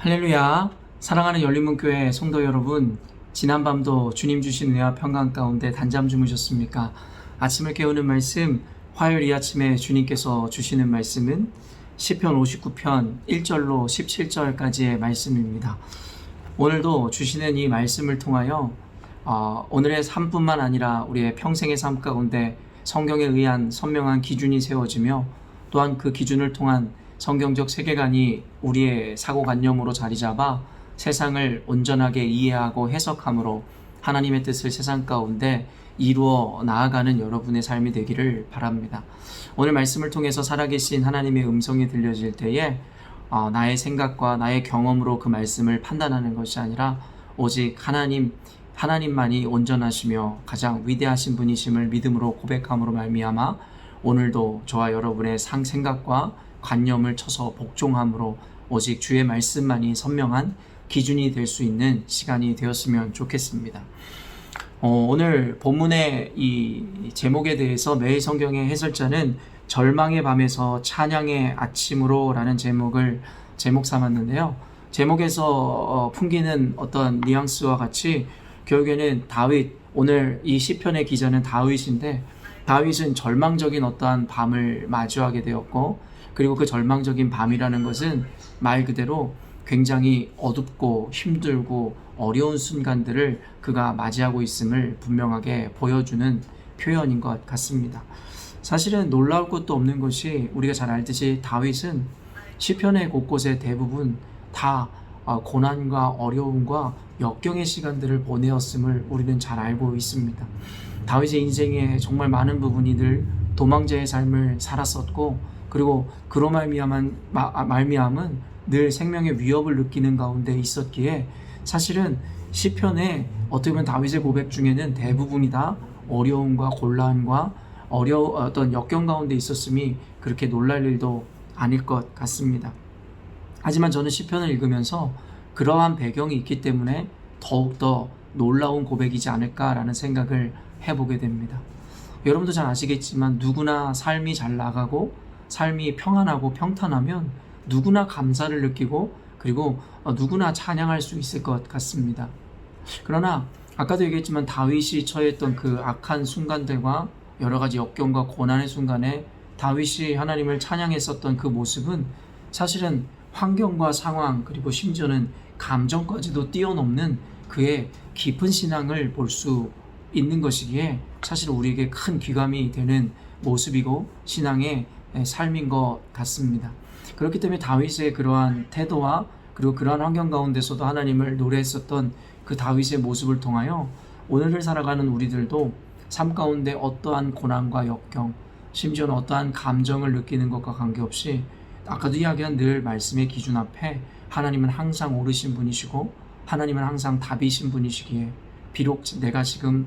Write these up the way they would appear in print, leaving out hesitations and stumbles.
할렐루야. 사랑하는 열린문교회 성도 여러분, 지난밤도 주님 주신 은혜와 평강 가운데 단잠 주무셨습니까? 아침을 깨우는 말씀, 화요일 이 아침에 주님께서 주시는 말씀은 시편 59편 1절로 17절까지의 말씀입니다. 오늘도 주시는 이 말씀을 통하여 오늘의 삶뿐만 아니라 우리의 평생의 삶 가운데 성경에 의한 선명한 기준이 세워지며 또한 그 기준을 통한 성경적 세계관이 우리의 사고관념으로 자리잡아 세상을 온전하게 이해하고 해석함으로 하나님의 뜻을 세상 가운데 이루어 나아가는 여러분의 삶이 되기를 바랍니다. 오늘 말씀을 통해서 살아계신 하나님의 음성이 들려질 때에 나의 생각과 나의 경험으로 그 말씀을 판단하는 것이 아니라 오직 하나님만이 온전하시며 가장 위대하신 분이심을 믿음으로 고백함으로 말미암아 오늘도 저와 여러분의 생각과 관념을 쳐서 복종함으로 오직 주의 말씀만이 선명한 기준이 될 수 있는 시간이 되었으면 좋겠습니다. 오늘 본문의 이 제목에 대해서 매일 성경의 해설자는 절망의 밤에서 찬양의 아침으로 라는 제목 삼았는데요. 제목에서 풍기는 어떤 뉘앙스와 같이 결국에는 다윗, 오늘 이 시편의 기자는 다윗인데 다윗은 절망적인 어떠한 밤을 마주하게 되었고 그리고 그 절망적인 밤이라는 것은 말 그대로 굉장히 어둡고 힘들고 어려운 순간들을 그가 맞이하고 있음을 분명하게 보여주는 표현인 것 같습니다. 사실은 놀라울 것도 없는 것이 우리가 잘 알듯이 다윗은 시편의 곳곳에 대부분 다 고난과 어려움과 역경의 시간들을 보내었음을 우리는 잘 알고 있습니다. 다윗의 인생의 정말 많은 부분이 늘 도망자의 삶을 살았었고 그리고 그로 말미암은 늘 생명의 위협을 느끼는 가운데 있었기에 사실은 시편에 어떻게 보면 다윗의 고백 중에는 대부분이 다 어려움과 곤란과 어떤 역경 가운데 있었음이 그렇게 놀랄 일도 아닐 것 같습니다. 하지만 저는 시편을 읽으면서 그러한 배경이 있기 때문에 더욱더 놀라운 고백이지 않을까라는 생각을 해보게 됩니다. 여러분도 잘 아시겠지만 누구나 삶이 잘 나가고 삶이 평안하고 평탄하면 누구나 감사를 느끼고 그리고 누구나 찬양할 수 있을 것 같습니다. 그러나 아까도 얘기했지만 다윗이 처했던 그 악한 순간들과 여러 가지 역경과 고난의 순간에 다윗이 하나님을 찬양했었던 그 모습은 사실은 환경과 상황 그리고 심지어는 감정까지도 뛰어넘는 그의 깊은 신앙을 볼 수 있는 것이기에 사실 우리에게 큰 귀감이 되는 모습이고 신앙의 삶인 것 같습니다. 그렇기 때문에 다윗의 그러한 태도와 그리고 그러한 환경 가운데서도 하나님을 노래했었던 그 다윗의 모습을 통하여 오늘을 살아가는 우리들도 삶 가운데 어떠한 고난과 역경 심지어는 어떠한 감정을 느끼는 것과 관계없이 아까도 이야기한 늘 말씀의 기준 앞에 하나님은 항상 옳으신 분이시고 하나님은 항상 답이신 분이시기에 비록 내가 지금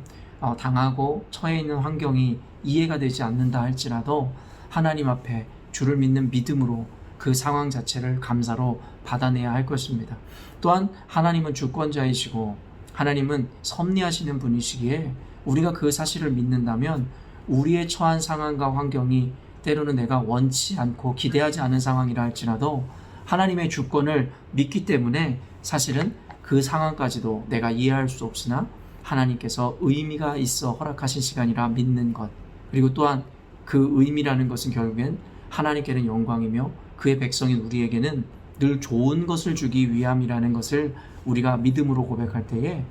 당하고 처해 있는 환경이 이해가 되지 않는다 할지라도 하나님 앞에 주를 믿는 믿음으로 그 상황 자체를 감사로 받아내야 할 것입니다. 또한 하나님은 주권자이시고 하나님은 섭리하시는 분이시기에 우리가 그 사실을 믿는다면 우리의 처한 상황과 환경이 때로는 내가 원치 않고 기대하지 않은 상황이라 할지라도 하나님의 주권을 믿기 때문에 사실은 그 상황까지도 내가 이해할 수 없으나 하나님께서 의미가 있어 허락하신 시간이라 믿는 것 그리고 또한 그 의미라는 것은 결국엔 하나님께는 영광이며 그의 백성인 우리에게는 늘 좋은 것을 주기 위함이라는 것을 우리가 믿음으로 고백할 때에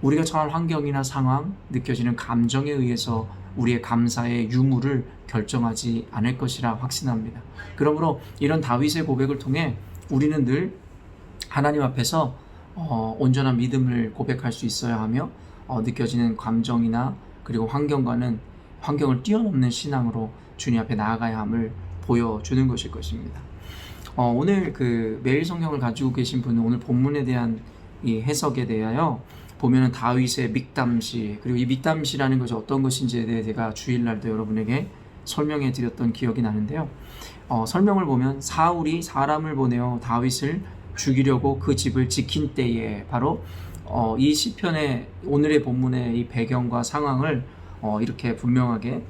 우리가 처한 환경이나 상황, 느껴지는 감정에 의해서 우리의 감사의 유무를 결정하지 않을 것이라 확신합니다. 그러므로 이런 다윗의 고백을 통해 우리는 늘 하나님 앞에서 온전한 믿음을 고백할 수 있어야 하며 느껴지는 감정이나 그리고 환경을 뛰어넘는 신앙으로 주님 앞에 나아가야 함을 보여주는 것일 것입니다. 오늘 그 매일 성경을 가지고 계신 분은 오늘 본문에 대한 이 해석에 대하여 보면은 다윗의 믹담시 그리고 이 믹담시라는 것이 어떤 것인지에 대해 제가 주일날도 여러분에게 설명해 드렸던 기억이 나는데요. 설명을 보면 사울이 사람을 보내어 다윗을 죽이려고 그 집을 지킨 때에 바로 이 시편의 오늘의 본문의 이 배경과 상황을 이렇게 분명하게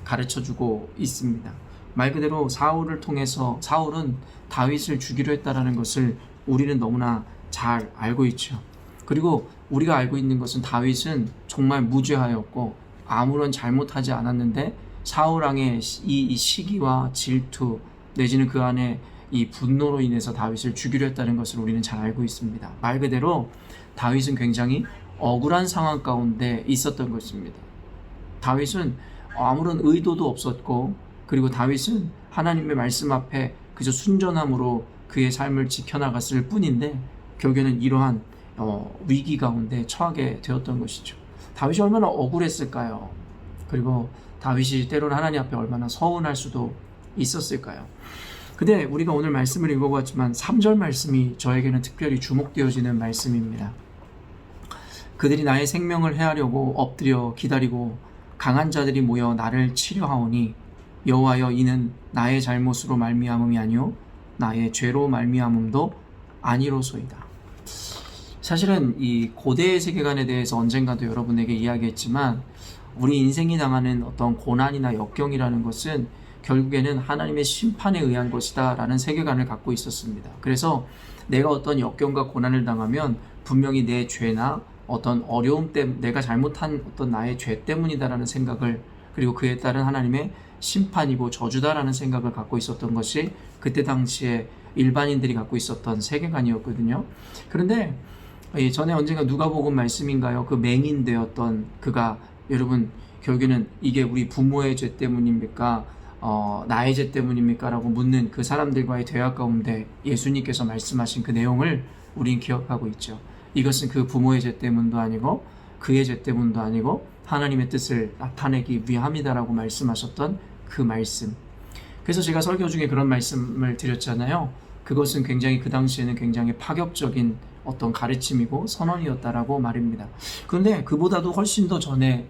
가르쳐주고 있습니다. 말 그대로 사울을 통해서 사울은 다윗을 죽이려 했다라는 것을 우리는 너무나 잘 알고 있죠. 그리고 우리가 알고 있는 것은 다윗은 정말 무죄하였고 아무런 잘못하지 않았는데 사울왕의 이 시기와 질투 내지는 그 안에 이 분노로 인해서 다윗을 죽이려 했다는 것을 우리는 잘 알고 있습니다. 말 그대로 다윗은 굉장히 억울한 상황 가운데 있었던 것입니다. 다윗은 아무런 의도도 없었고, 그리고 다윗은 하나님의 말씀 앞에 그저 순전함으로 그의 삶을 지켜나갔을 뿐인데 결국에는 이러한 위기 가운데 처하게 되었던 것이죠. 다윗이 얼마나 억울했을까요? 그리고 다윗이 때로는 하나님 앞에 얼마나 서운할 수도 있었을까요? 근데 우리가 오늘 말씀을 읽어보았지만 3절 말씀이 저에게는 특별히 주목되어지는 말씀입니다. 그들이 나의 생명을 해하려고 엎드려 기다리고 강한 자들이 모여 나를 치려하오니 여호와여 이는 나의 잘못으로 말미암음이 아니요 나의 죄로 말미암음도 아니로소이다. 사실은 이 고대의 세계관에 대해서 언젠가도 여러분에게 이야기했지만 우리 인생이 당하는 어떤 고난이나 역경이라는 것은 결국에는 하나님의 심판에 의한 것이다 라는 세계관을 갖고 있었습니다. 그래서 내가 어떤 역경과 고난을 당하면 분명히 내 죄나 어떤 어려움 때문에 내가 잘못한 어떤 나의 죄 때문이다라는 생각을, 그리고 그에 따른 하나님의 심판이고 저주다라는 생각을 갖고 있었던 것이 그때 당시에 일반인들이 갖고 있었던 세계관이었거든요. 그런데 전에 언젠가 누가복음 말씀인가요? 그 맹인되었던 그가, 여러분 결국에는 이게 우리 부모의 죄 때문입니까? 나의 죄 때문입니까? 라고 묻는 그 사람들과의 대화 가운데 예수님께서 말씀하신 그 내용을 우린 기억하고 있죠. 이것은 그 부모의 죄 때문도 아니고 그의 죄 때문도 아니고 하나님의 뜻을 나타내기 위함이다라고 말씀하셨던 그 말씀. 그래서 제가 설교 중에 그런 말씀을 드렸잖아요. 그것은 굉장히 그 당시에는 굉장히 파격적인 어떤 가르침이고 선언이었다라고 말입니다. 그런데 그보다도 훨씬 더 전에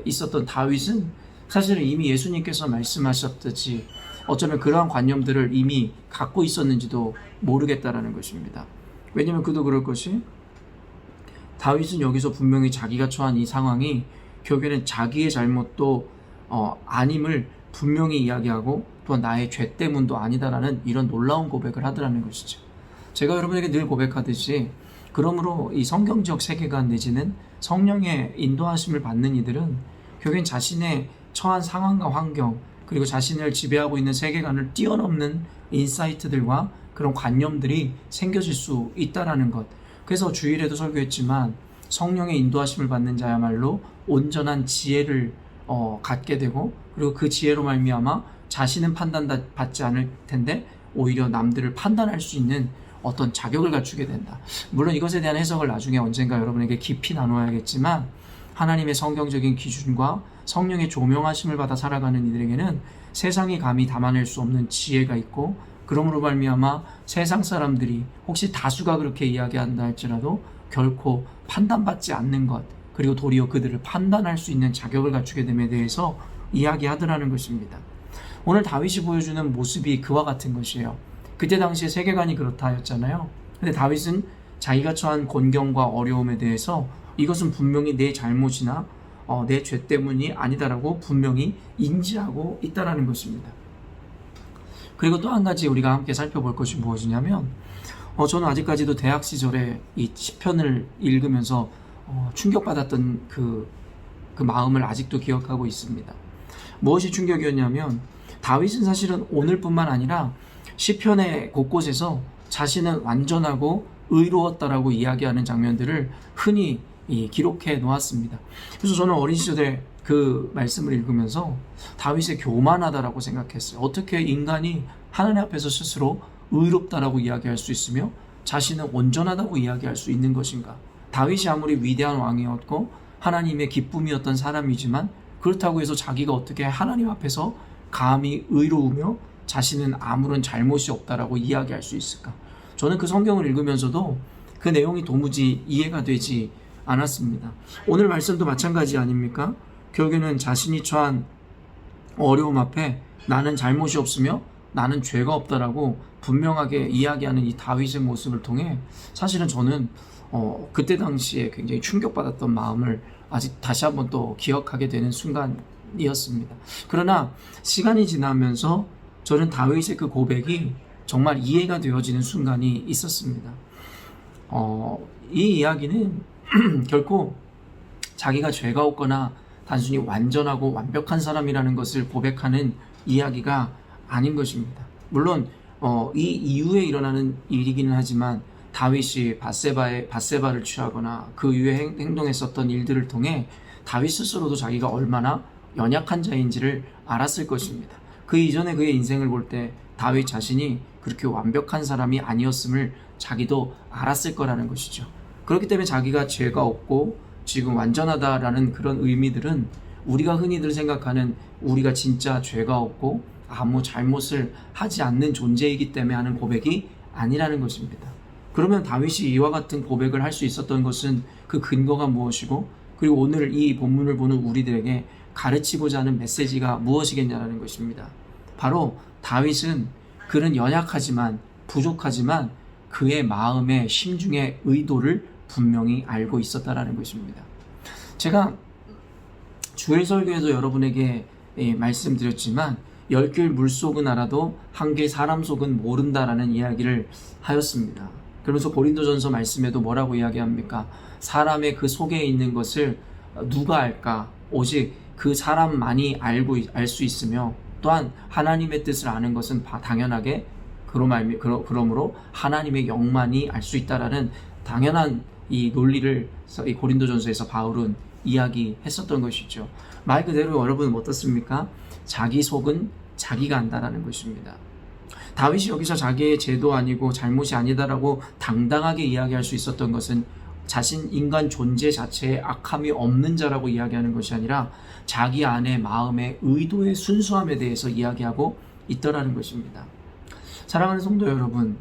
있었던 다윗은 사실은 이미 예수님께서 말씀하셨듯이 어쩌면 그러한 관념들을 이미 갖고 있었는지도 모르겠다라는 것입니다. 왜냐하면 그도 그럴 것이, 다윗은 여기서 분명히 자기가 처한 이 상황이 결국에는 자기의 잘못도 아님을 분명히 이야기하고 또한 나의 죄 때문도 아니다라는 이런 놀라운 고백을 하더라는 것이죠. 제가 여러분에게 늘 고백하듯이, 그러므로 이 성경적 세계관 내지는 성령의 인도하심을 받는 이들은 결국엔 자신의 처한 상황과 환경, 그리고 자신을 지배하고 있는 세계관을 뛰어넘는 인사이트들과 그런 관념들이 생겨질 수 있다라는 것. 그래서 주일에도 설교했지만 성령의 인도하심을 받는 자야말로 온전한 지혜를 갖게 되고, 그리고 그 지혜로 말미암아 자신은 판단받지 않을 텐데 오히려 남들을 판단할 수 있는 어떤 자격을 갖추게 된다. 물론 이것에 대한 해석을 나중에 언젠가 여러분에게 깊이 나눠야겠지만, 하나님의 성경적인 기준과 성령의 조명하심을 받아 살아가는 이들에게는 세상이 감히 담아낼 수 없는 지혜가 있고, 그러므로 말미암아 세상 사람들이 혹시 다수가 그렇게 이야기한다 할지라도 결코 판단받지 않는 것, 그리고 도리어 그들을 판단할 수 있는 자격을 갖추게 됨에 대해서 이야기하더라는 것입니다. 오늘 다윗이 보여주는 모습이 그와 같은 것이에요. 그때 당시에 세계관이 그렇다 하였잖아요. 근데 다윗은 자기가 처한 곤경과 어려움에 대해서 이것은 분명히 내 잘못이나 내 죄 때문이 아니다라고 분명히 인지하고 있다라는 것입니다. 그리고 또 한 가지 우리가 함께 살펴볼 것이 무엇이냐면, 저는 아직까지도 대학 시절에 이 시편을 읽으면서 충격받았던 그 마음을 아직도 기억하고 있습니다. 무엇이 충격이었냐면, 다윗은 사실은 오늘뿐만 아니라 시편의 곳곳에서 자신은 완전하고 의로웠다라고 이야기하는 장면들을 흔히 기록해 놓았습니다. 그래서 저는 어린 시절에 그 말씀을 읽으면서 다윗의 교만하다라고 생각했어요. 어떻게 인간이 하나님 앞에서 스스로 의롭다라고 이야기할 수 있으며 자신은 온전하다고 이야기할 수 있는 것인가? 다윗이 아무리 위대한 왕이었고 하나님의 기쁨이었던 사람이지만 그렇다고 해서 자기가 어떻게 하나님 앞에서 감히 의로우며 자신은 아무런 잘못이 없다라고 이야기할 수 있을까? 저는 그 성경을 읽으면서도 그 내용이 도무지 이해가 되지 않았습니다. 오늘 말씀도 마찬가지 아닙니까? 결국에는 자신이 처한 어려움 앞에 나는 잘못이 없으며 나는 죄가 없다라고 분명하게 이야기하는 이 다윗의 모습을 통해 사실은 저는 그때 당시에 굉장히 충격받았던 마음을 아직 다시 한번 또 기억하게 되는 순간이었습니다. 그러나 시간이 지나면서 저는 다윗의 그 고백이 정말 이해가 되어지는 순간이 있었습니다. 이 이야기는 결코 자기가 죄가 없거나 단순히 완전하고 완벽한 사람이라는 것을 고백하는 이야기가 아닌 것입니다. 물론 이 이후에 일어나는 일이기는 하지만 다윗이 밧세바를 취하거나 그 이후에 행동했었던 일들을 통해 다윗 스스로도 자기가 얼마나 연약한 자인지를 알았을 것입니다. 그 이전에 그의 인생을 볼 때 다윗 자신이 그렇게 완벽한 사람이 아니었음을 자기도 알았을 거라는 것이죠. 그렇기 때문에 자기가 죄가 없고 지금 완전하다라는 그런 의미들은 우리가 흔히들 생각하는 우리가 진짜 죄가 없고 아무 잘못을 하지 않는 존재이기 때문에 하는 고백이 아니라는 것입니다. 그러면 다윗이 이와 같은 고백을 할 수 있었던 것은 그 근거가 무엇이고, 그리고 오늘 이 본문을 보는 우리들에게 가르치고자 하는 메시지가 무엇이겠냐는 것입니다. 바로 다윗은 그는 연약하지만 부족하지만 그의 마음의 심중의 의도를 분명히 알고 있었다라는 것입니다. 제가 주일 설교에도 여러분에게 말씀드렸지만 10길 물속은 알아도 한 길 사람 속은 모른다라는 이야기를 하였습니다. 그러면서 고린도전서 말씀에도 뭐라고 이야기합니까? 사람의 그 속에 있는 것을 누가 알까? 오직 그 사람만이 알 수 있으며, 또한 하나님의 뜻을 아는 것은 당연하게 그러므로 하나님의 영만이 알 수 있다라는 당연한 이 논리를 이 고린도전서에서 바울은 이야기했었던 것이죠. 말 그대로 여러분 어떻습니까? 자기 속은 자기가 안다라는 것입니다. 다윗이 여기서 자기의 죄도 아니고 잘못이 아니다라고 당당하게 이야기할 수 있었던 것은 자신 인간 존재 자체에 악함이 없는 자라고 이야기하는 것이 아니라 자기 안의 마음의 의도의 순수함에 대해서 이야기하고 있더라는 것입니다. 사랑하는 성도 여러분,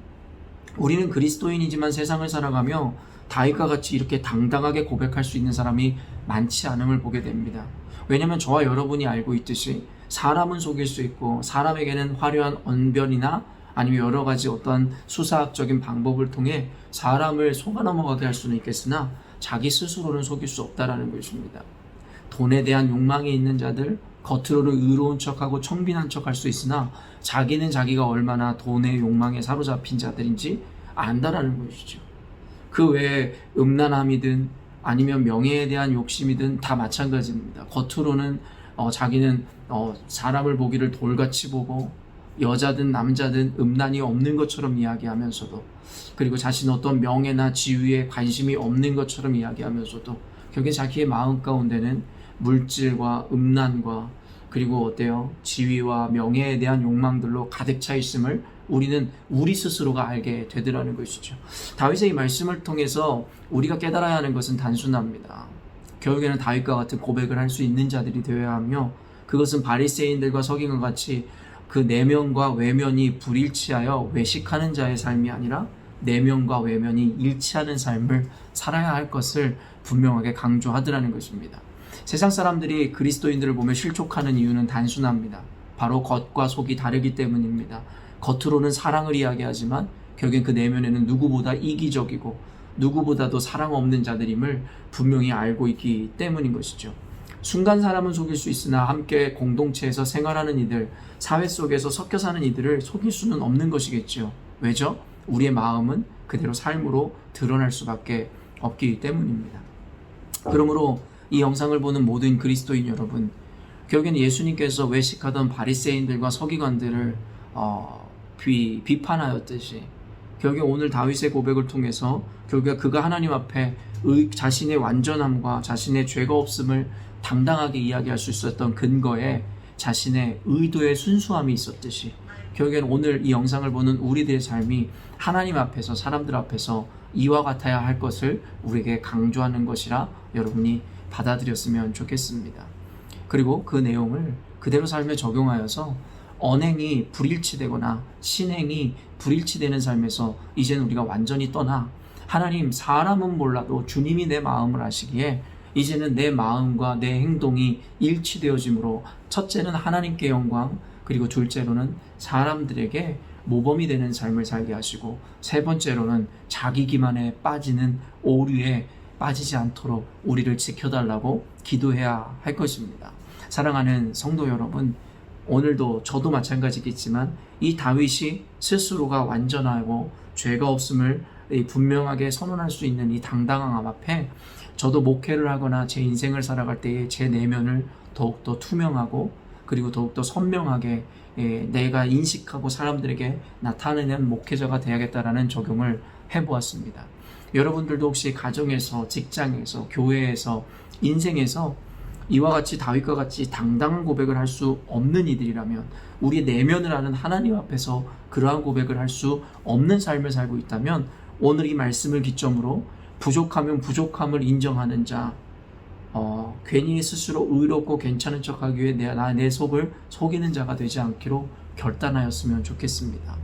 우리는 그리스도인이지만 세상을 살아가며 다윗과 같이 이렇게 당당하게 고백할 수 있는 사람이 많지 않음을 보게 됩니다. 왜냐하면 저와 여러분이 알고 있듯이 사람은 속일 수 있고 사람에게는 화려한 언변이나 아니면 여러 가지 어떤 수사학적인 방법을 통해 사람을 속아 넘어가게 할 수는 있겠으나 자기 스스로는 속일 수 없다라는 것입니다. 돈에 대한 욕망이 있는 자들, 겉으로는 의로운 척하고 청빈한 척할 수 있으나 자기는 자기가 얼마나 돈의 욕망에 사로잡힌 자들인지 안다라는 것이죠. 그 외에 음란함이든 아니면 명예에 대한 욕심이든 다 마찬가지입니다. 겉으로는 자기는 사람을 보기를 돌같이 보고 여자든 남자든 음란이 없는 것처럼 이야기하면서도, 그리고 자신 어떤 명예나 지위에 관심이 없는 것처럼 이야기하면서도 결국 자기의 마음 가운데는 물질과 음란과 그리고 어때요? 지위와 명예에 대한 욕망들로 가득 차 있음을 우리는 우리 스스로가 알게 되더라는 것이죠. 다윗의 이 말씀을 통해서 우리가 깨달아야 하는 것은 단순합니다. 결국에는 다윗과 같은 고백을 할 수 있는 자들이 되어야 하며, 그것은 바리새인들과 서기관과 같이 그 내면과 외면이 불일치하여 외식하는 자의 삶이 아니라 내면과 외면이 일치하는 삶을 살아야 할 것을 분명하게 강조하더라는 것입니다. 세상 사람들이 그리스도인들을 보며 실족하는 이유는 단순합니다. 바로 겉과 속이 다르기 때문입니다. 겉으로는 사랑을 이야기하지만 결국엔 그 내면에는 누구보다 이기적이고 누구보다도 사랑 없는 자들임을 분명히 알고 있기 때문인 것이죠. 순간 사람은 속일 수 있으나 함께 공동체에서 생활하는 이들, 사회 속에서 섞여 사는 이들을 속일 수는 없는 것이겠죠. 왜죠? 우리의 마음은 그대로 삶으로 드러날 수밖에 없기 때문입니다. 그러므로 이 영상을 보는 모든 그리스도인 여러분, 결국에는 예수님께서 외식하던 바리새인들과 서기관들을 비판하였듯이 결국 오늘 다윗의 고백을 통해서 결국 그가 하나님 앞에 자신의 완전함과 자신의 죄가 없음을 당당하게 이야기할 수 있었던 근거에 자신의 의도의 순수함이 있었듯이 결국에는 오늘 이 영상을 보는 우리들의 삶이 하나님 앞에서 사람들 앞에서 이와 같아야 할 것을 우리에게 강조하는 것이라 여러분이 받아들였으면 좋겠습니다. 그리고 그 내용을 그대로 삶에 적용하여서 언행이 불일치되거나 신행이 불일치되는 삶에서 이제는 우리가 완전히 떠나 하나님, 사람은 몰라도 주님이 내 마음을 아시기에 이제는 내 마음과 내 행동이 일치되어지므로 첫째는 하나님께 영광, 그리고 둘째로는 사람들에게 모범이 되는 삶을 살게 하시고 세 번째로는 자기 기만에 빠지는 오류에 빠지지 않도록 우리를 지켜달라고 기도해야 할 것입니다. 사랑하는 성도 여러분, 오늘도 저도 마찬가지겠지만 이 다윗이 스스로가 완전하고 죄가 없음을 분명하게 선언할 수 있는 이 당당함 앞에 저도 목회를 하거나 제 인생을 살아갈 때에 제 내면을 더욱더 투명하고 그리고 더욱더 선명하게 내가 인식하고 사람들에게 나타내는 목회자가 되야겠다라는 적용을 해보았습니다. 여러분들도 혹시 가정에서, 직장에서, 교회에서, 인생에서 이와 같이 다윗과 같이 당당한 고백을 할 수 없는 이들이라면, 우리의 내면을 아는 하나님 앞에서 그러한 고백을 할 수 없는 삶을 살고 있다면, 오늘 이 말씀을 기점으로 부족하면 부족함을 인정하는 자, 괜히 스스로 의롭고 괜찮은 척하기 위해 내 속을 속이는 자가 되지 않기로 결단하였으면 좋겠습니다.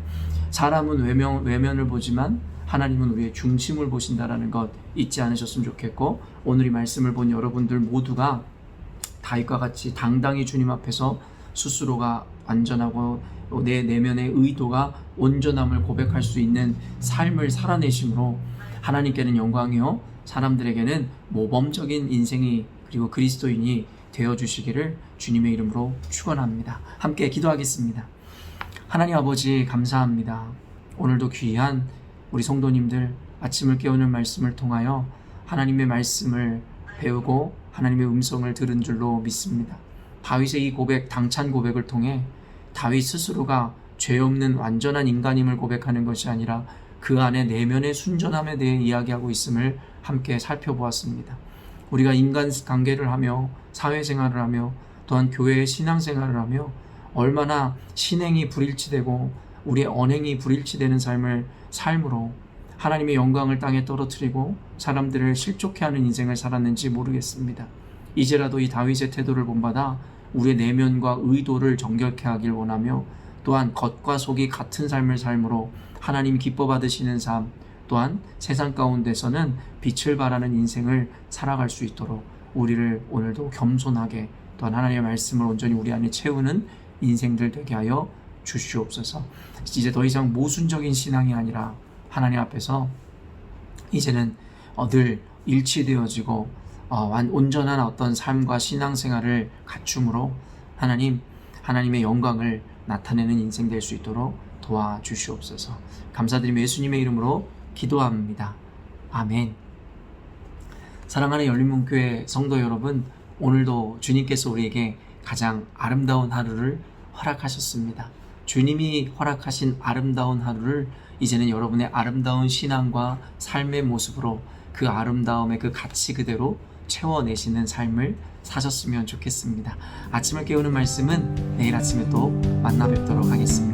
사람은 외면을 보지만 하나님은 우리의 중심을 보신다라는 것 잊지 않으셨으면 좋겠고, 오늘 이 말씀을 본 여러분들 모두가 다윗과 같이 당당히 주님 앞에서 스스로가 완전하고 내 내면의 의도가 온전함을 고백할 수 있는 삶을 살아내심으로 하나님께는 영광이요 사람들에게는 모범적인 인생이 그리고 그리스도인이 되어주시기를 주님의 이름으로 축원합니다. 함께 기도하겠습니다. 하나님 아버지 감사합니다. 오늘도 귀한 우리 성도님들 아침을 깨우는 말씀을 통하여 하나님의 말씀을 배우고 하나님의 음성을 들은 줄로 믿습니다. 다윗의 이 고백, 당찬 고백을 통해 다윗 스스로가 죄 없는 완전한 인간임을 고백하는 것이 아니라 그 안에 내면의 순전함에 대해 이야기하고 있음을 함께 살펴보았습니다. 우리가 인간 관계를 하며 사회생활을 하며 또한 교회의 신앙생활을 하며 얼마나 신행이 불일치되고 우리의 언행이 불일치되는 삶으로 하나님의 영광을 땅에 떨어뜨리고 사람들을 실족해 하는 인생을 살았는지 모르겠습니다. 이제라도 이 다윗의 태도를 본받아 우리의 내면과 의도를 정결케 하길 원하며, 또한 겉과 속이 같은 삶을 삶으로 하나님 기뻐 받으시는 삶, 또한 세상 가운데서는 빛을 발하는 인생을 살아갈 수 있도록 우리를 오늘도 겸손하게, 또한 하나님의 말씀을 온전히 우리 안에 채우는 인생들 되게 하여 주시옵소서. 이제 더 이상 모순적인 신앙이 아니라 하나님 앞에서 이제는 늘 일치되어지고 온전한 어떤 삶과 신앙생활을 갖춤으로 하나님의 영광을 나타내는 인생 될 수 있도록 도와주시옵소서. 감사드리며 예수님의 이름으로 기도합니다. 아멘. 사랑하는 열린문교회 성도 여러분, 오늘도 주님께서 우리에게 가장 아름다운 하루를 허락하셨습니다. 주님이 허락하신 아름다운 하루를 이제는 여러분의 아름다운 신앙과 삶의 모습으로 그 아름다움의 그 가치 그대로 채워내시는 삶을 사셨으면 좋겠습니다. 아침을 깨우는 말씀은 내일 아침에 또 만나 뵙도록 하겠습니다.